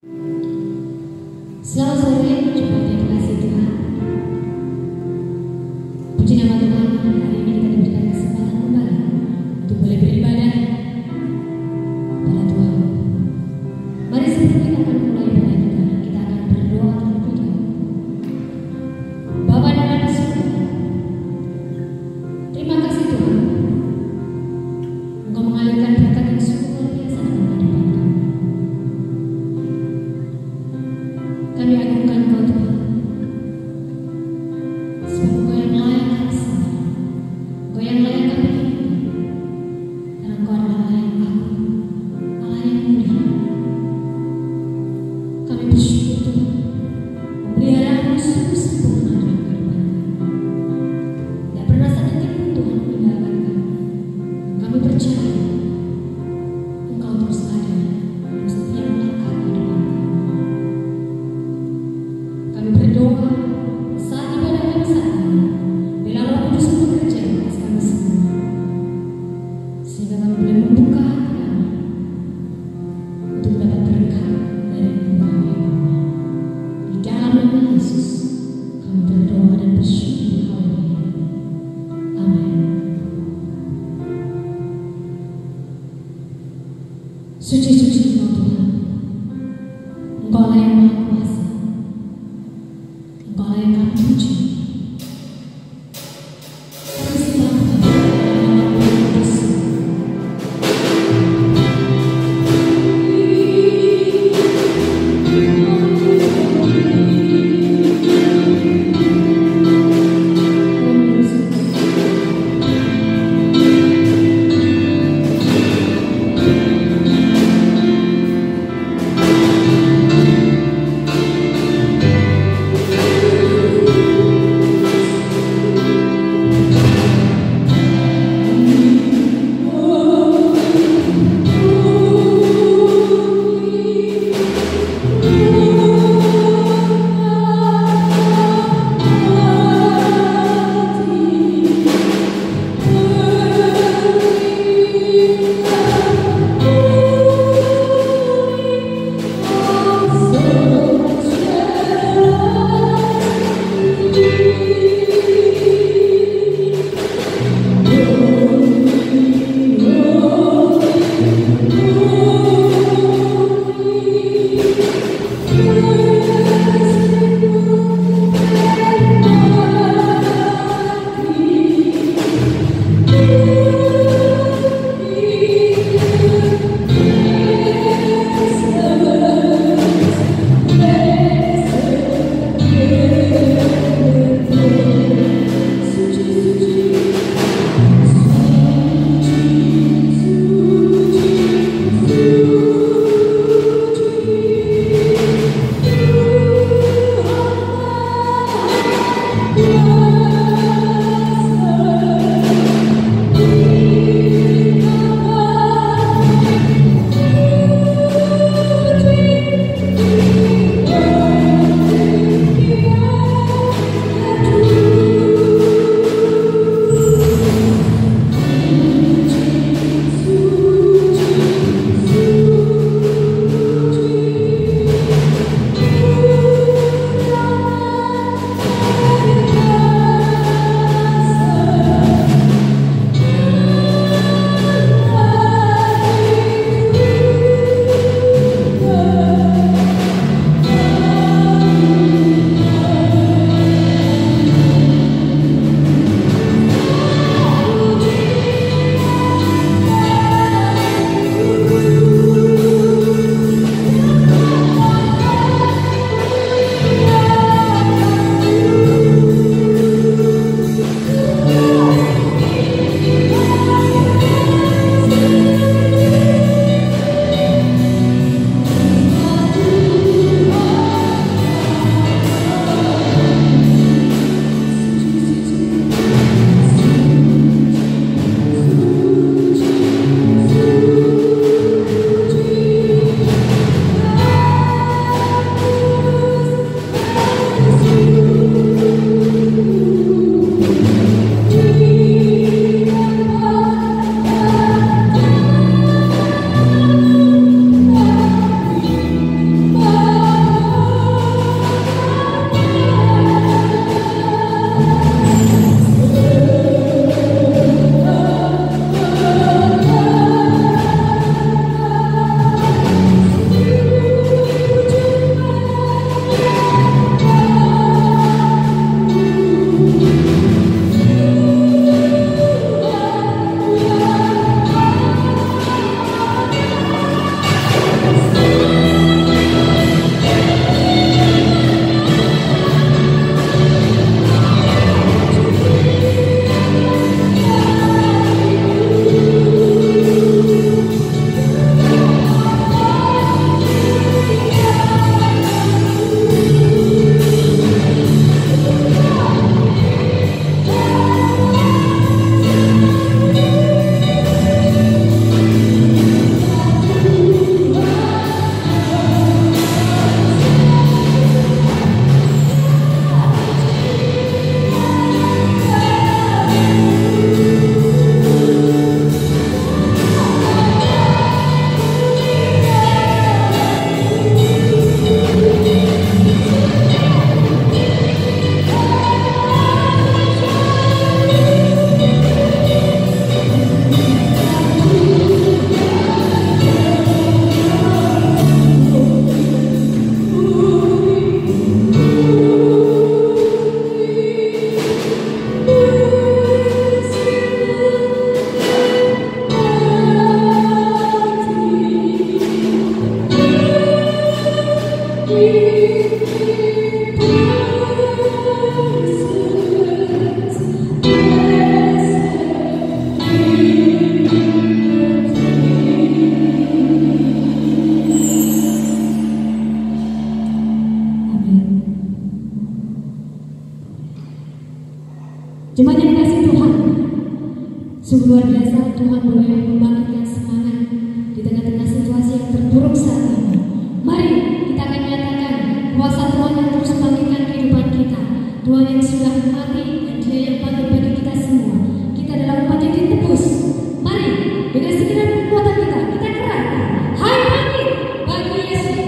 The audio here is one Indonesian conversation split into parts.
Selamat sore, jemaat yang dikasihi Tuhan. Puji nama Tuhan, hari ini kita diberikan kesempatan kembali untuk boleh beribadah pada Tuhan. Mari sebelum kita akan mulai ibadah kita akan berdoa terlebih dahulu. Bapa di dalam surga, terima kasih Tuhan, Engkau mengalirkan berkat yang sungguh luar biasa dalam kehidupan kami. Kami agungkan Engkau Tuhan, sebab Engkau yang layak kami sembah, Engkau yang layak kami ibadah, karena Engkau adalah Allah yang agung, Allah yang mulia. Kami bersyukur Tuhan, memelihara-Mu sungguh sempurna dalam kehidupan kami. Tidak pernah sedetik pun Tuhan meninggalkan kami. Kami percaya Engkau terus ada di setiap langkah kehidupan kami. Cuma yang kasih Tuhan. Sungguh luar biasa Tuhan boleh membangkitkan semangat di tengah-tengah situasi yang terpuruk saat ini. Mari kita akan nyatakan kuasa Tuhan yang terus membangkitkan kehidupan kita. Tuhan yang sudah mati dan Dia yang bangkit bagi kita semua. Kita adalah umat yang ditebus. Mari dengan segenap kekuatan kita kerahkan. Hai bangkit bagi Yesus.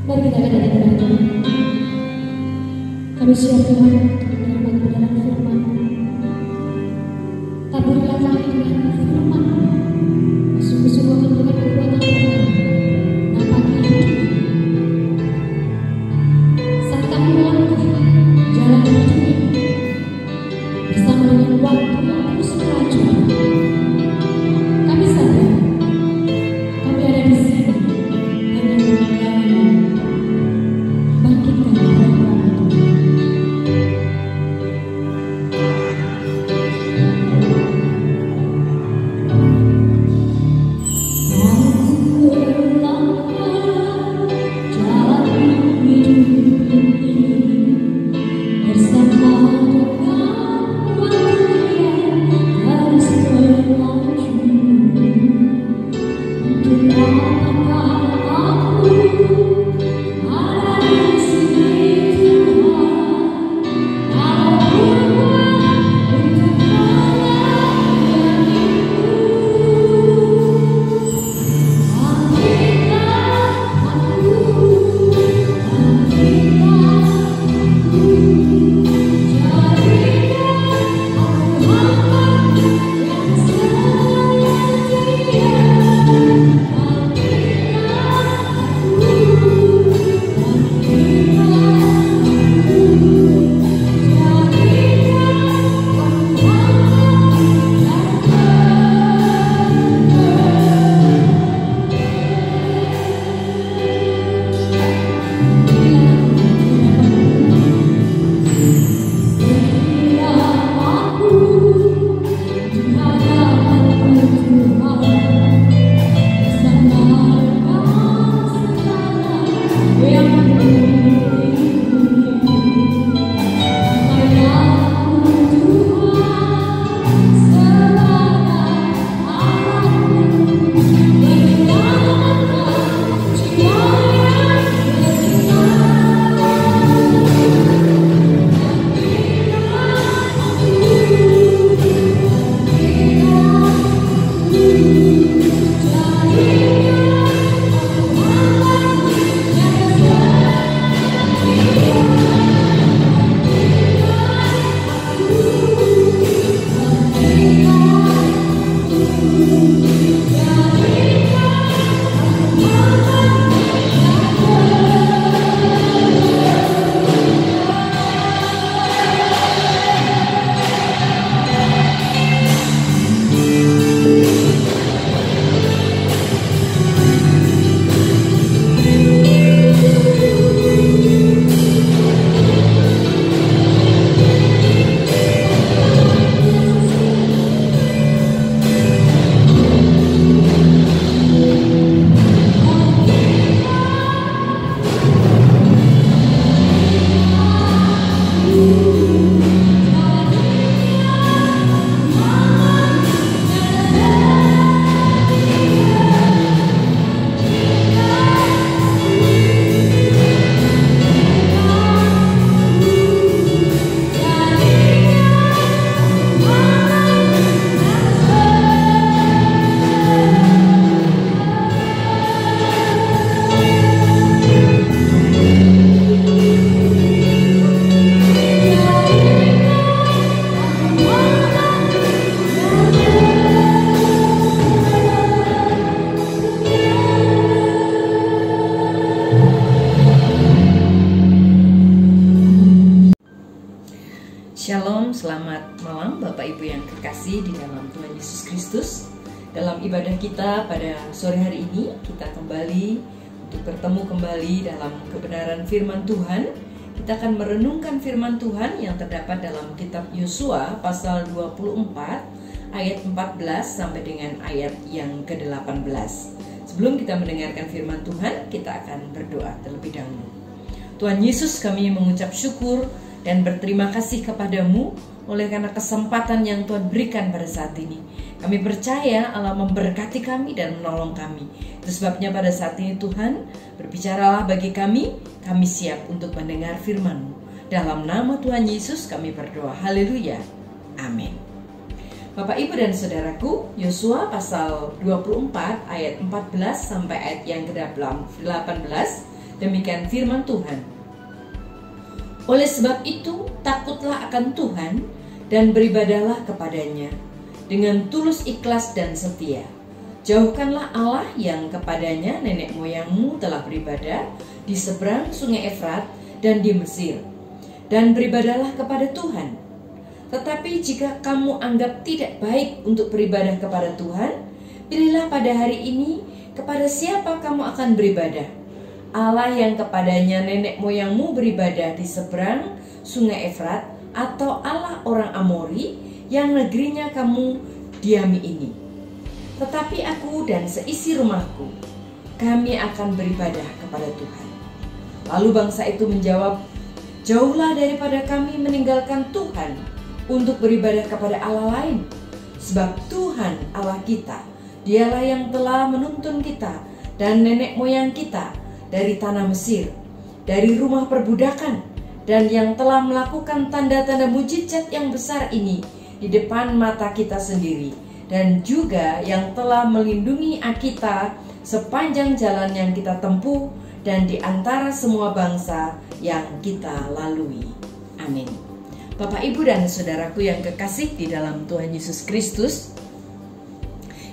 Mari kita katakan kepada Tuhan. Kami siap Tuhan untuk menerima kebenaran firman. Taburilah kami dengan firman. Sungguh-sungguh akan memberikan kekuatan kepada kami. Dan pagi ini, saat kami melangkah jalan menuju ini, bersama dengan waktu yang terus melaju, kami sadar kami ada di sini hanya untuk melayani, bangkitkan roh kami Tuhan. Shalom, selamat malam Bapak Ibu yang kekasih di dalam Tuhan Yesus Kristus. Dalam ibadah kita pada sore hari ini, kita kembali untuk bertemu kembali dalam kebenaran firman Tuhan. Kita akan merenungkan firman Tuhan yang terdapat dalam kitab Yosua pasal 24 ayat 14 sampai dengan ayat yang ke-18. Sebelum kita mendengarkan firman Tuhan, kita akan berdoa terlebih dahulu. Tuhan Yesus, kami mengucap syukur dan berterima kasih kepadamu oleh karena kesempatan yang Tuhan berikan pada saat ini. Kami percaya Allah memberkati kami dan menolong kami. Itu sebabnya pada saat ini Tuhan, berbicaralah bagi kami siap untuk mendengar firman-Mu. Dalam nama Tuhan Yesus kami berdoa, haleluya, amin. Bapak Ibu dan Saudaraku, Yosua pasal 24 ayat 14 sampai ayat yang ke-18 Demikian firman Tuhan. Oleh sebab itu, takutlah akan Tuhan dan beribadahlah kepadanya dengan tulus ikhlas dan setia. Jauhkanlah Allah yang kepadanya nenek moyangmu telah beribadah di seberang sungai Efrat dan di Mesir, dan beribadahlah kepada Tuhan. Tetapi jika kamu anggap tidak baik untuk beribadah kepada Tuhan, pilihlah pada hari ini kepada siapa kamu akan beribadah. Allah yang kepadanya nenek moyangmu beribadah di seberang sungai Efrat, atau Allah orang Amori yang negerinya kamu diami ini. Tetapi aku dan seisi rumahku, kami akan beribadah kepada Tuhan. Lalu bangsa itu menjawab, jauhlah daripada kami meninggalkan Tuhan untuk beribadah kepada Allah lain. Sebab Tuhan Allah kita, Dialah yang telah menuntun kita dan nenek moyang kita dari tanah Mesir, dari rumah perbudakan, dan yang telah melakukan tanda-tanda mujizat yang besar ini di depan mata kita sendiri, dan juga yang telah melindungi kita sepanjang jalan yang kita tempuh dan di antara semua bangsa yang kita lalui. Amin. Bapak, Ibu, dan saudaraku yang kekasih di dalam Tuhan Yesus Kristus,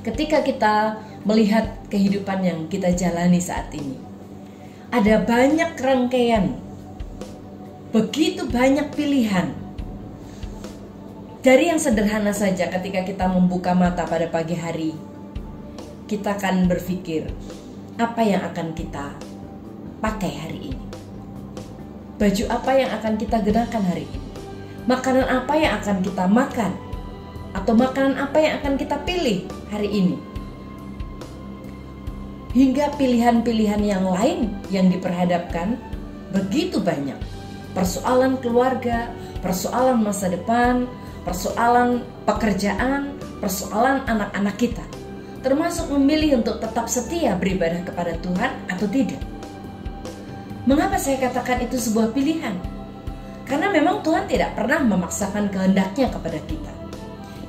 ketika kita melihat kehidupan yang kita jalani saat ini, ada banyak rangkaian, begitu banyak pilihan. Dari yang sederhana saja, ketika kita membuka mata pada pagi hari, kita akan berpikir, apa yang akan kita pakai hari ini? Baju apa yang akan kita gunakan hari ini? Makanan apa yang akan kita makan? Atau makanan apa yang akan kita pilih hari ini? Hingga pilihan-pilihan yang lain yang diperhadapkan begitu banyak. Persoalan keluarga, persoalan masa depan, persoalan pekerjaan, persoalan anak-anak kita. Termasuk memilih untuk tetap setia beribadah kepada Tuhan atau tidak. Mengapa saya katakan itu sebuah pilihan? Karena memang Tuhan tidak pernah memaksakan kehendaknya kepada kita.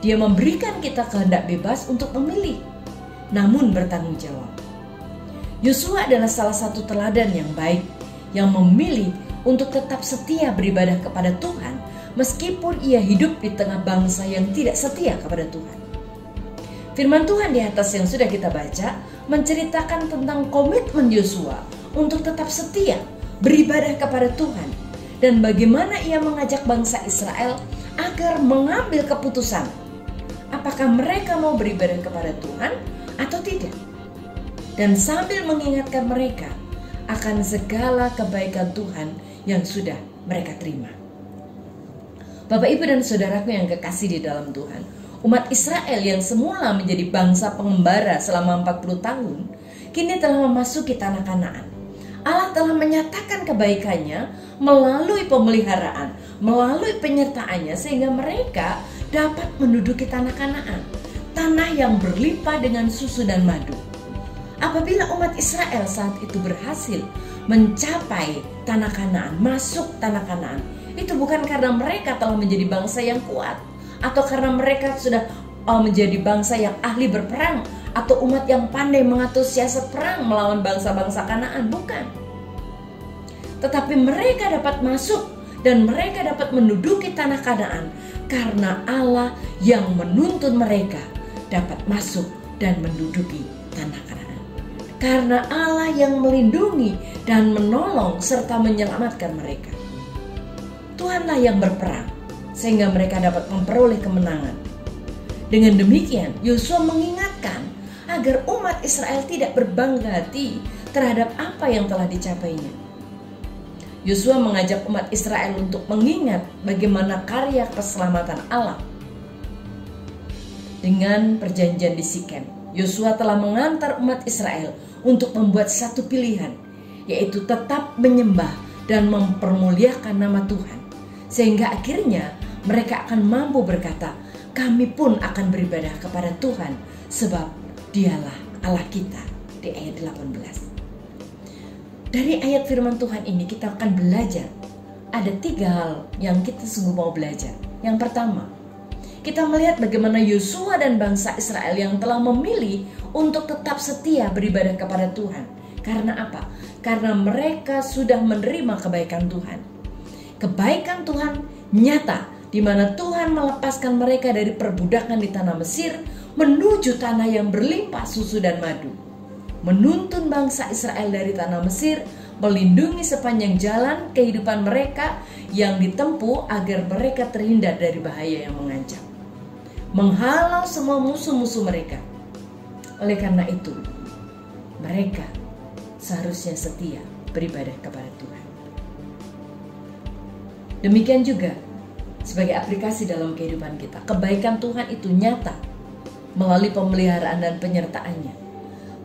Dia memberikan kita kehendak bebas untuk memilih, namun bertanggung jawab. Yosua adalah salah satu teladan yang baik, yang memilih untuk tetap setia beribadah kepada Tuhan, meskipun ia hidup di tengah bangsa yang tidak setia kepada Tuhan. Firman Tuhan di atas yang sudah kita baca menceritakan tentang komitmen Yosua untuk tetap setia beribadah kepada Tuhan, dan bagaimana ia mengajak bangsa Israel agar mengambil keputusan apakah mereka mau beribadah kepada Tuhan atau tidak, dan sambil mengingatkan mereka akan segala kebaikan Tuhan yang sudah mereka terima. Bapak, Ibu, dan saudaraku yang kekasih di dalam Tuhan, umat Israel yang semula menjadi bangsa pengembara selama 40 tahun, kini telah memasuki tanah Kanaan. Allah telah menyatakan kebaikannya melalui pemeliharaan, melalui penyertaannya, sehingga mereka dapat menduduki tanah Kanaan, tanah yang berlimpah dengan susu dan madu. Apabila umat Israel saat itu berhasil mencapai tanah Kanaan, masuk tanah Kanaan, itu bukan karena mereka telah menjadi bangsa yang kuat, atau karena mereka sudah menjadi bangsa yang ahli berperang, atau umat yang pandai mengatur siasat perang melawan bangsa-bangsa Kanaan, bukan. Tetapi mereka dapat masuk dan mereka dapat menduduki tanah Kanaan karena Allah yang menuntun mereka dapat masuk dan menduduki tanah Kanaan. Karena Allah yang melindungi dan menolong serta menyelamatkan mereka. Tuhanlah yang berperang sehingga mereka dapat memperoleh kemenangan. Dengan demikian, Yosua mengingatkan agar umat Israel tidak berbangga hati terhadap apa yang telah dicapainya. Yosua mengajak umat Israel untuk mengingat bagaimana karya keselamatan Allah. Dengan perjanjian di Sikem, Yosua telah mengantar umat Israel untuk membuat satu pilihan, yaitu tetap menyembah dan mempermuliakan nama Tuhan, sehingga akhirnya mereka akan mampu berkata, kami pun akan beribadah kepada Tuhan sebab Dialah Allah kita, di ayat 18. Dari ayat firman Tuhan ini kita akan belajar ada 3 hal yang kita sungguh mau belajar. Yang pertama, kita melihat bagaimana Yosua dan bangsa Israel yang telah memilih untuk tetap setia beribadah kepada Tuhan, Karena apa? Karena mereka sudah menerima kebaikan Tuhan. Kebaikan Tuhan nyata, di mana Tuhan melepaskan mereka dari perbudakan di tanah Mesir menuju tanah yang berlimpah susu dan madu. Menuntun bangsa Israel dari tanah Mesir, melindungi sepanjang jalan kehidupan mereka yang ditempuh agar mereka terhindar dari bahaya yang mengancam. Menghalau semua musuh-musuh mereka. Oleh karena itu, mereka seharusnya setia beribadah kepada Tuhan. Demikian juga sebagai aplikasi dalam kehidupan kita, kebaikan Tuhan itu nyata melalui pemeliharaan dan penyertaannya.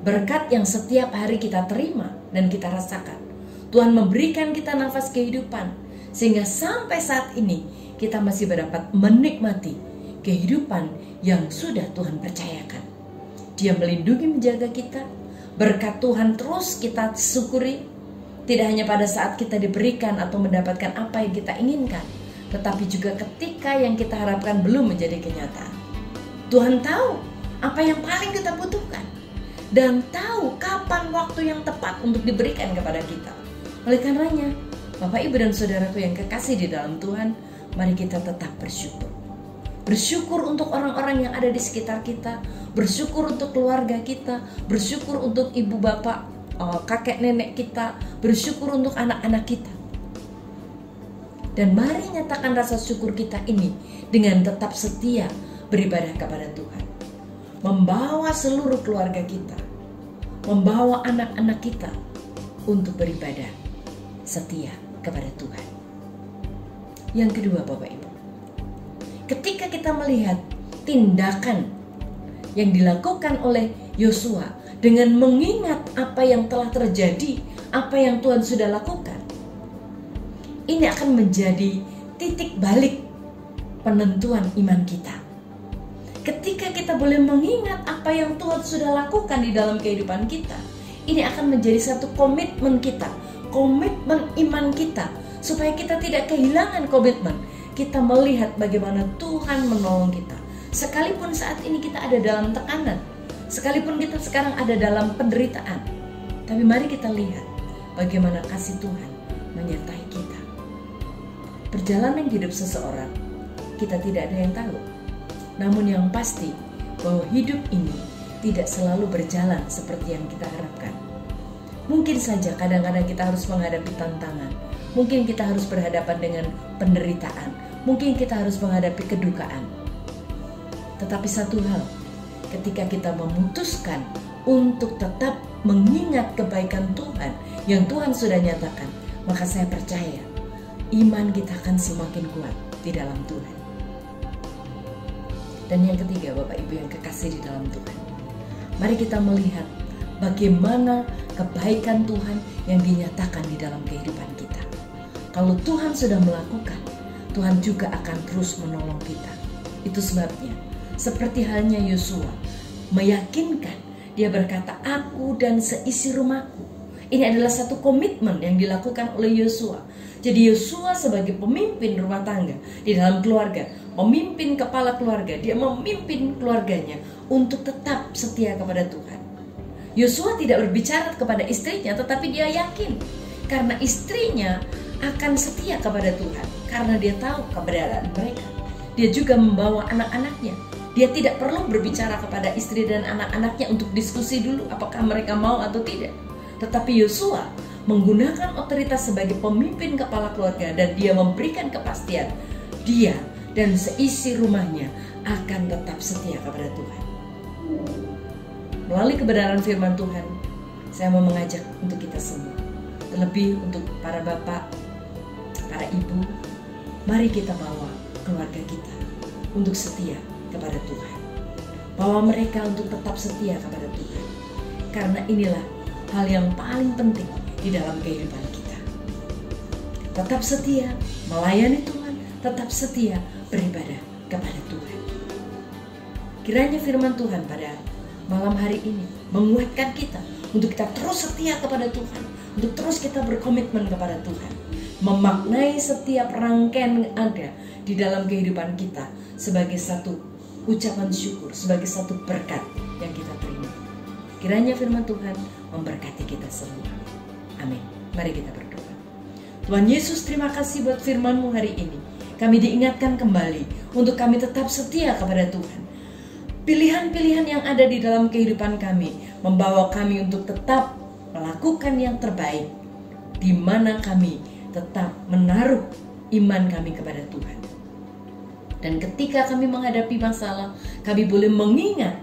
Berkat yang setiap hari kita terima dan kita rasakan. Tuhan memberikan kita nafas kehidupan sehingga sampai saat ini kita masih dapat menikmati kehidupan yang sudah Tuhan percayakan. Dia melindungi, menjaga kita. Berkat Tuhan terus kita syukuri, tidak hanya pada saat kita diberikan atau mendapatkan apa yang kita inginkan, tetapi juga ketika yang kita harapkan belum menjadi kenyataan. Tuhan tahu apa yang paling kita butuhkan dan tahu kapan waktu yang tepat untuk diberikan kepada kita. Oleh karenanya, Bapak, Ibu, dan Saudaraku yang kekasih di dalam Tuhan, mari kita tetap bersyukur. Bersyukur untuk orang-orang yang ada di sekitar kita, bersyukur untuk keluarga kita, bersyukur untuk ibu bapak, kakek nenek kita, bersyukur untuk anak-anak kita. Dan mari nyatakan rasa syukur kita ini dengan tetap setia beribadah kepada Tuhan. Membawa seluruh keluarga kita, membawa anak-anak kita untuk beribadah setia kepada Tuhan. Yang kedua, Bapak Ibu, ketika kita melihat tindakan yang dilakukan oleh Yosua dengan mengingat apa yang telah terjadi, apa yang Tuhan sudah lakukan, ini akan menjadi titik balik penentuan iman kita. Ketika kita boleh mengingat apa yang Tuhan sudah lakukan di dalam kehidupan kita, ini akan menjadi satu komitmen kita, komitmen iman kita, supaya kita tidak kehilangan komitmen. Kita melihat bagaimana Tuhan menolong kita. Sekalipun saat ini kita ada dalam tekanan, sekalipun kita sekarang ada dalam penderitaan, tapi mari kita lihat bagaimana kasih Tuhan menyertai kita. Perjalanan hidup seseorang, kita tidak ada yang tahu. Namun yang pasti bahwa hidup ini tidak selalu berjalan seperti yang kita harapkan. Mungkin saja kadang-kadang kita harus menghadapi tantangan. Mungkin kita harus berhadapan dengan penderitaan. Mungkin kita harus menghadapi kedukaan. Tetapi satu hal, ketika kita memutuskan untuk tetap mengingat kebaikan Tuhan yang Tuhan sudah nyatakan, maka saya percaya iman kita akan semakin kuat di dalam Tuhan. Dan yang ketiga, Bapak Ibu yang kekasih di dalam Tuhan, mari kita melihat bagaimana kebaikan Tuhan yang dinyatakan di dalam kehidupan kita. Kalau Tuhan sudah melakukan, Tuhan juga akan terus menolong kita. Itu sebabnya, seperti halnya Yosua, meyakinkan, dia berkata, aku dan seisi rumahku. Ini adalah satu komitmen yang dilakukan oleh Yosua. Jadi Yosua sebagai pemimpin rumah tangga di dalam keluarga, memimpin kepala keluarga, dia memimpin keluarganya untuk tetap setia kepada Tuhan. Yosua tidak berbicara kepada istrinya, tetapi dia yakin karena istrinya akan setia kepada Tuhan, karena dia tahu keberadaan mereka. Dia juga membawa anak-anaknya. Dia tidak perlu berbicara kepada istri dan anak-anaknya untuk diskusi dulu apakah mereka mau atau tidak. Tetapi Yosua menggunakan otoritas sebagai pemimpin kepala keluarga dan dia memberikan kepastian dia dan seisi rumahnya akan tetap setia kepada Tuhan. Melalui kebenaran firman Tuhan, saya mau mengajak untuk kita semua, terlebih untuk para bapak, para ibu, mari kita bawa keluarga kita untuk setia kepada Tuhan. Bawa mereka untuk tetap setia kepada Tuhan. Karena inilah hal yang paling penting di dalam kehidupan kita. Tetap setia melayani Tuhan, tetap setia beribadah kepada Tuhan. Kiranya firman Tuhan pada malam hari ini menguatkan kita untuk kita terus setia kepada Tuhan, untuk terus kita berkomitmen kepada Tuhan, memaknai setiap rangkaian yang ada di dalam kehidupan kita sebagai satu ucapan syukur, sebagai satu berkat yang kita terima. Kiranya firman Tuhan memberkati kita semua. Amin. Mari kita berdoa. Tuhan Yesus, terima kasih buat firman-Mu hari ini. Kami diingatkan kembali untuk kami tetap setia kepada Tuhan. Pilihan-pilihan yang ada di dalam kehidupan kami membawa kami untuk tetap melakukan yang terbaik, di mana kami tetap menaruh iman kami kepada Tuhan. Dan ketika kami menghadapi masalah, kami boleh mengingat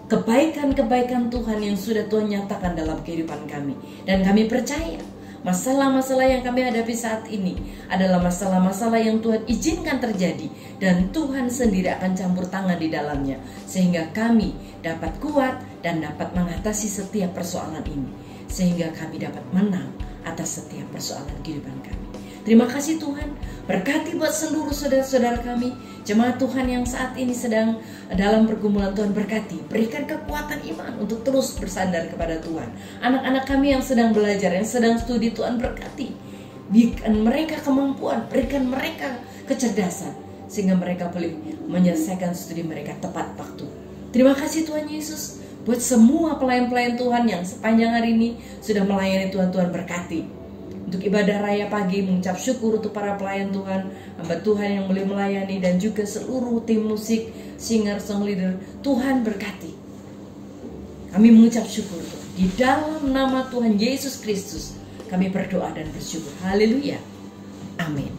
kebaikan-kebaikan Tuhan yang sudah Tuhan nyatakan dalam kehidupan kami. Dan kami percaya masalah-masalah yang kami hadapi saat ini adalah masalah-masalah yang Tuhan izinkan terjadi, dan Tuhan sendiri akan campur tangan di dalamnya, sehingga kami dapat kuat dan dapat mengatasi setiap persoalan ini, sehingga kami dapat menang atas setiap persoalan kehidupan kami. Terima kasih Tuhan, berkati buat seluruh saudara-saudara kami, jemaat Tuhan yang saat ini sedang dalam pergumulan. Tuhan berkati, berikan kekuatan iman untuk terus bersandar kepada Tuhan. Anak-anak kami yang sedang belajar, yang sedang studi, Tuhan berkati, berikan mereka kemampuan, berikan mereka kecerdasan, sehingga mereka boleh menyelesaikan studi mereka tepat waktu. Terima kasih Tuhan Yesus, buat semua pelayan-pelayan Tuhan yang sepanjang hari ini sudah melayani Tuhan. Tuhan berkati. Untuk ibadah raya pagi, mengucap syukur untuk para pelayan Tuhan, hamba Tuhan yang boleh melayani, dan juga seluruh tim musik, singer, song leader. Tuhan berkati. Kami mengucap syukur Tuhan. Di dalam nama Tuhan Yesus Kristus kami berdoa dan bersyukur. Haleluya. Amin.